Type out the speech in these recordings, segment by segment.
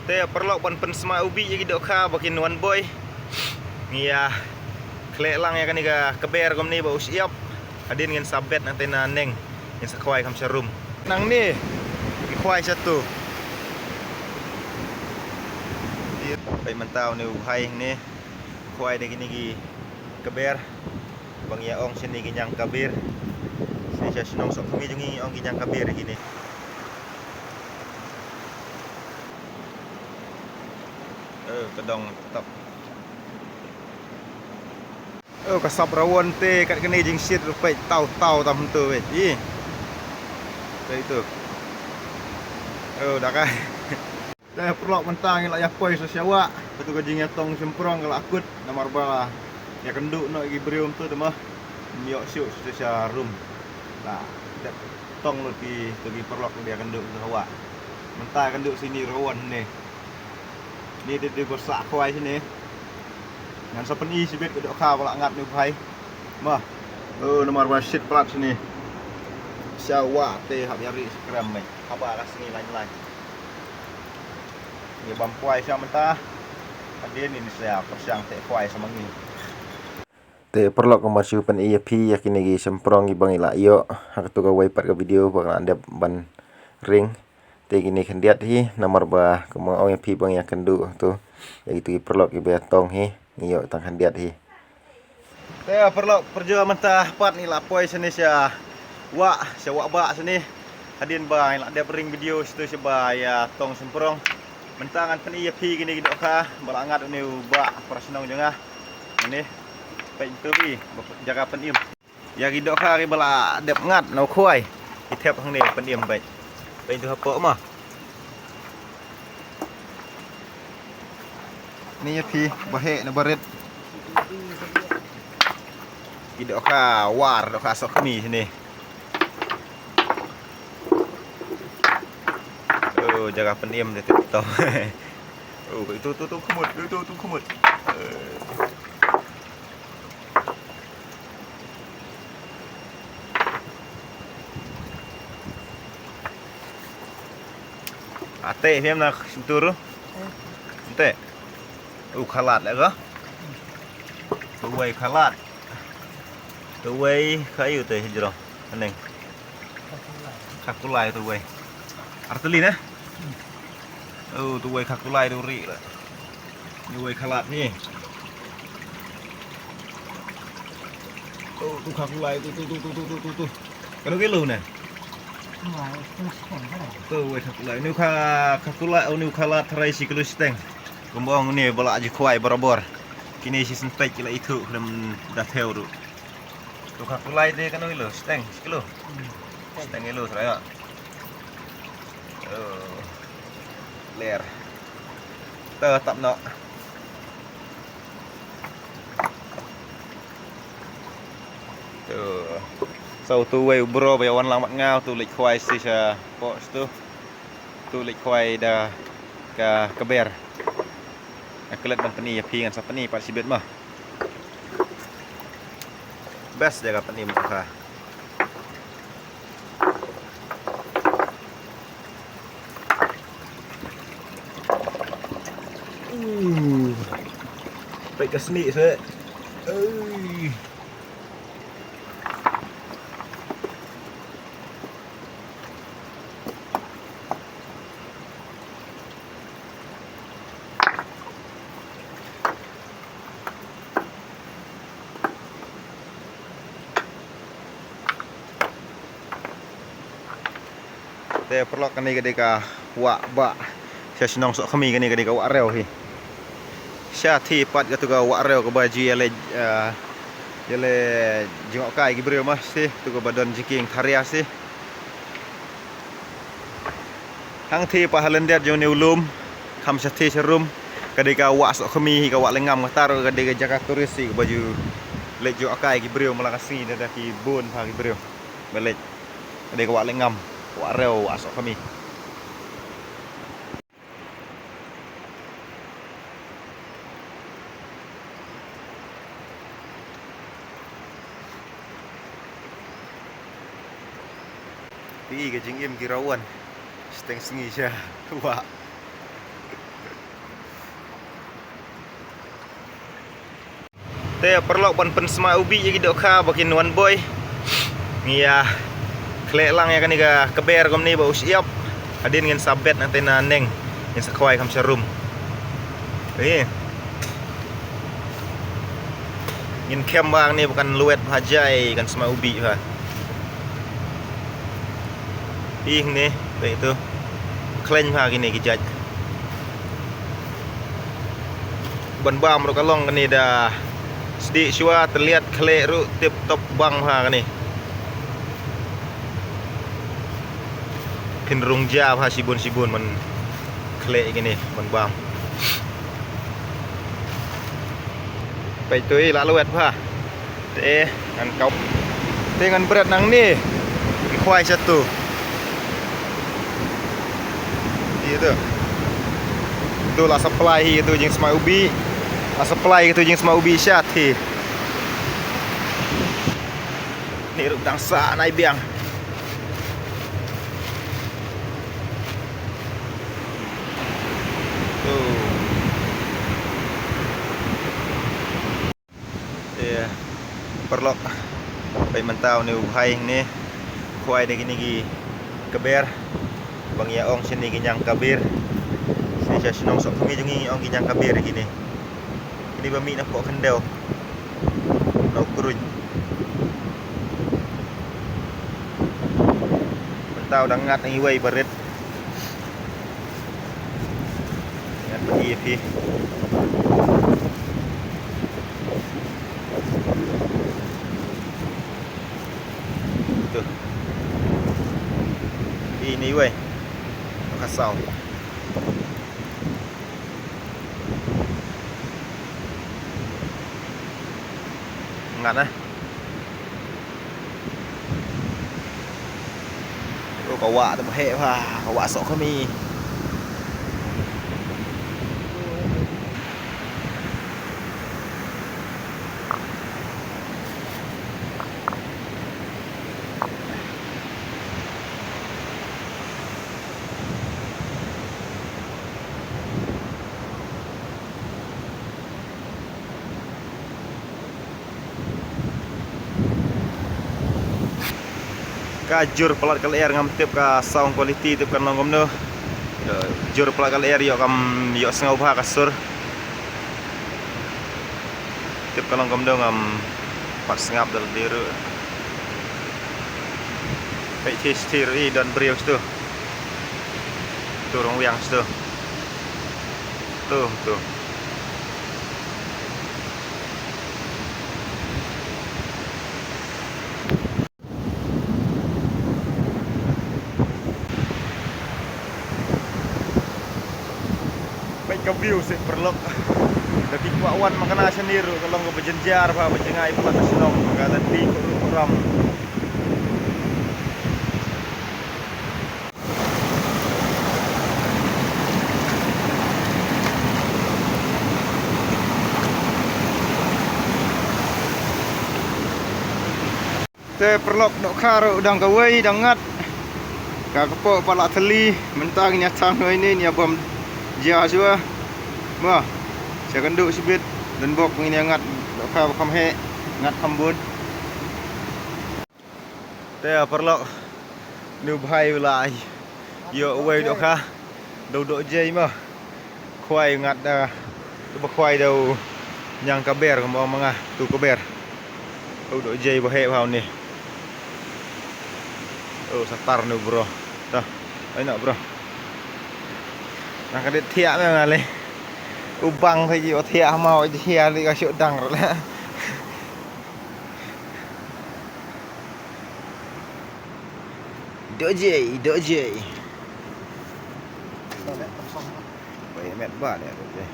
Te perlu pen sma ubi jadi dok ka bakin one boy. Ngia klek lang ya kan iga keber kom ni bau siap. Adin ngin sabet nanti naneng ngin sakwai kam serum. Nang ni ikwai satu. Pai mentau ni uhai ni. Kwai de gini gi keber. Bang ya ong sini ginyang kabir. Sini saya senong sok kami jungi ong ginyang kabir gini. Kedong tetap. Kasap rawon te kat kene jing sit rupai tau tam tu weh. Ih. Itu. Dah kan. Dah perlok mentang la ya poi sosiawa. Betul ke jing tong semprong kalau akut namar bala. Ya kenduk nak gi brium tu mah. Miok syuk sosial room. Lah, dak tong lu di perlok dia kenduk tu hawa. Mentang kenduk sini rawon ni. Ni dia bersak kuai sini. Ngan sapeni sibet kedok kha pula ngat ni pai. Mah. Nomor wasit plat sini. Syawa te hab yari skram mai. Apa ras ni lain-lain. Ni bam kuai sia mentah. Adin ini saya persiang te kuai sama ni. Te perlu kemasuk pen EFP yakin lagi semprong ibang ila iyo. Hak tu ka wiper ka video bang anda ban ring. Te gini kendiat hi nomor ba kemang EFP bang ya kendu tu. Ya gitu perlu ki betong hi. Iyo tang kendiat hi. Te perlu perjuangan mentah pat ni lapoi sini sia. Wak ba sini. Hadin ba ila ada ring video situ seba ya tong semprong. Mentangan pen EFP gini gidok ka balangat ni ba persenong jengah. Ini pai tu bi jaga penim. Ya gidok ka ri bala dep ngat nau khoi. Itep hang ni penim baik. Pai tu apa mah. Ni EFP bahe na baret. Gidok ka war dok ka sok mi sini. Jaga penim dia tu. Itu kumut, itu kumut. Ate phim nak turu. Ate. Khalat lại cơ. Tuway khalat. Tuway kayu teh jero. Aneng. Kakulai tuway. Arteli nah. Tuway kakulai duri lah. Tuway khalat ni. Tu kakulai tu. Kalau kilo nah. Tuway kakulai. Ni kakulai ni khalat trai si kilo steng. Kembang ni bola aja kuai barabor. Kini si sentek kila itu belum dah tahu tu. Tu kakulai dia kan kilo steng kilo. Steng kilo seraya. Ler. Tetap nak. Sau tu way bro bayawan lamat ngau tu lik kuai si sa pos tu. Tu lik kuai dah ka keber. Kelet ban peni pi ngan sapeni pat sibet mah. Best jaga peni muka. Baik ke seni se. Te perlu kani kadika wak ba. Saya senang sok kami kani kadika wak reu hi. Syati pat gatu ga wak reu ke baju yale jengok kai gi breu mas si tu ga badan jiking tharia si. Hang thi pa halendet jo ni ulum kham syati serum kadika wak sok kami hi ka wak lengam ngatar kadika jaga turis si baju lek jo kai gi breu malakasi dah ki bon pa gi breu. Balik kadika wak lengam. Wak reu asok kami. Pi ke jingim kirawan. Steng sengi sia. Wak. Te perlu pen sma ubi jadi dok ka bakin one boy. Nia klek lang ya kan iga keber kom ni bau siap. Adin ngin sabet nanti neng ngin sakwai kam serum. Ngin kem bang ni bukan luet bhajai kan sma ubi ha. Ih nih, baik itu. Kleng ha gini kijaj. Ban bam ro kalong kan ni dah sedih syua terlihat klek ru tip top bang ha kan ni. Cenderung jauh ha sibun men klek gini ban bam. Baik tu lalu et ha. Teh kan kau dengan berat nang ni. Kuai satu. Itu. Itulah supply itu jeng semai ubi. Supply itu jeng semai ubi syati. Ni ruk dangsa naik biang. Tuh. Iya. Perlu pai mentau ni uhai ni. Kuai de gini keber. Bang ya ong sini ginyang kabir. Saya senang sok kami jungi orang ginyang kabir gini. Ini bami nak pok kendau. Nak kurun. Mentau dah ngat ngi wei baret. Ngat pergi pi. Tuh. Ini wei. Kasau. Ngat nah. Kau wak tu he ha, kau wak sok kami. Kajur pelat kal air ngam tip ka sound quality tip kan nongom no. Jur pelat kal air yo kam yo sengau bah kasur. Tip kan nongom no ngam pat sengap dal diru. Kai tistir I dan beriau tu. Tu rong wiang tu. Tuh. Baik view sih perlu lagi kuawan makana sendiri kalau nggak berjenjar apa berjengai pelat senong kata di koram. Te perlu dok karo udang kawai dangat kakepok pala teli mentang nyatang ini ni abam jia sua. Mah, saya kenduk sibit dan bok ini ngat kau kam he ngat kambun. Teh perlu nu bhai ulai. Yo away dok ka. Dok jai mah. Kuai ngat dah. Tu kuai dau nyang kaber kam mangah tu kaber. Dok jai bahe bau ni. Oh satar nu bro. Tah, enak bro. Nah kadit thiak memang le. Ubang thôi chứ thiak mau thiak đi có chỗ đằng rồi đó. Đỡ gì. Vậy mẹ bà này rồi.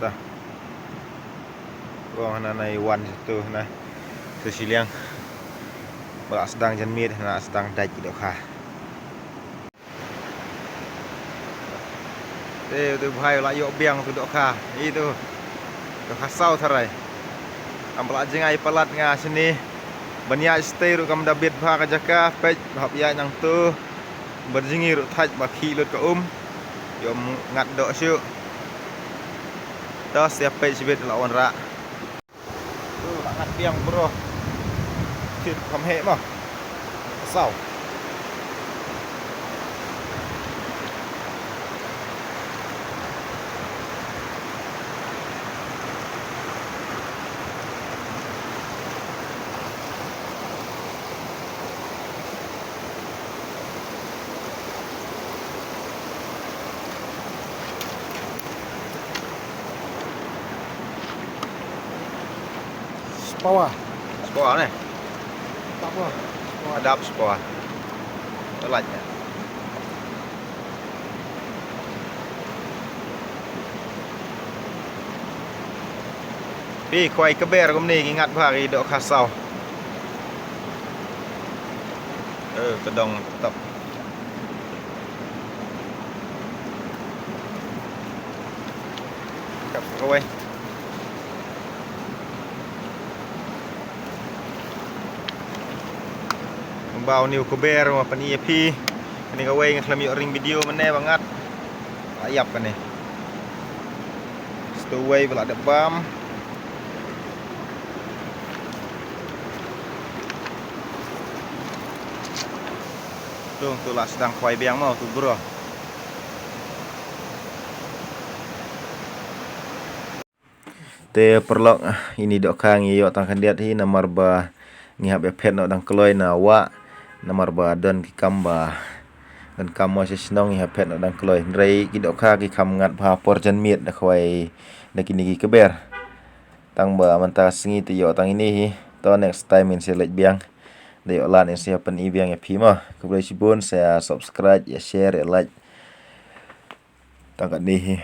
Ta. Gong này one satu nah. Sesiliang. Balak sedang janmir nak sedang daj dok kha. Tu bhai la yok biang tu dok kha. Itu. Dok kha sau tharai. Ambla jengai pelat nga sini. Banyak stay ru kam dabit bha ka jaka pej hab ya nang tu. Berjengi ru thaj ba khi lut ka yom ngat dok syu. Dah siap pet sibet lawan rak. Tu nak biang bro. Kit kam he mah. Sao. Bawah. Sport ni. Tak apa. Adap sport. Telatnya. Pi kuai keber kum ni ingat hari dok kasau. Kedong tetap. Kap kuai. Bau niu keber ma pani EP. Ini kawai ngaklam yuk ring video mana banget. Ayap kan ni. Stowaway pula ada bam. Tu lah sedang kuai biang mau tu bro. Te perlok ini dok kang yo tang kandiat hi nomor ba ngihap ya pet no dang keloi na wa nomor ba don ki kamba dan kamo se snong ngihap pet no dang keloi rei ki dok ka ki kam ngat pa por jan miet da khoi da kini ki keber tang ba manta singi te yo tang ini hi to next time in select biang da yo lan in siapan i biang ya pi ma keblai sibun saya subscribe ya share ya like tang kat ni hi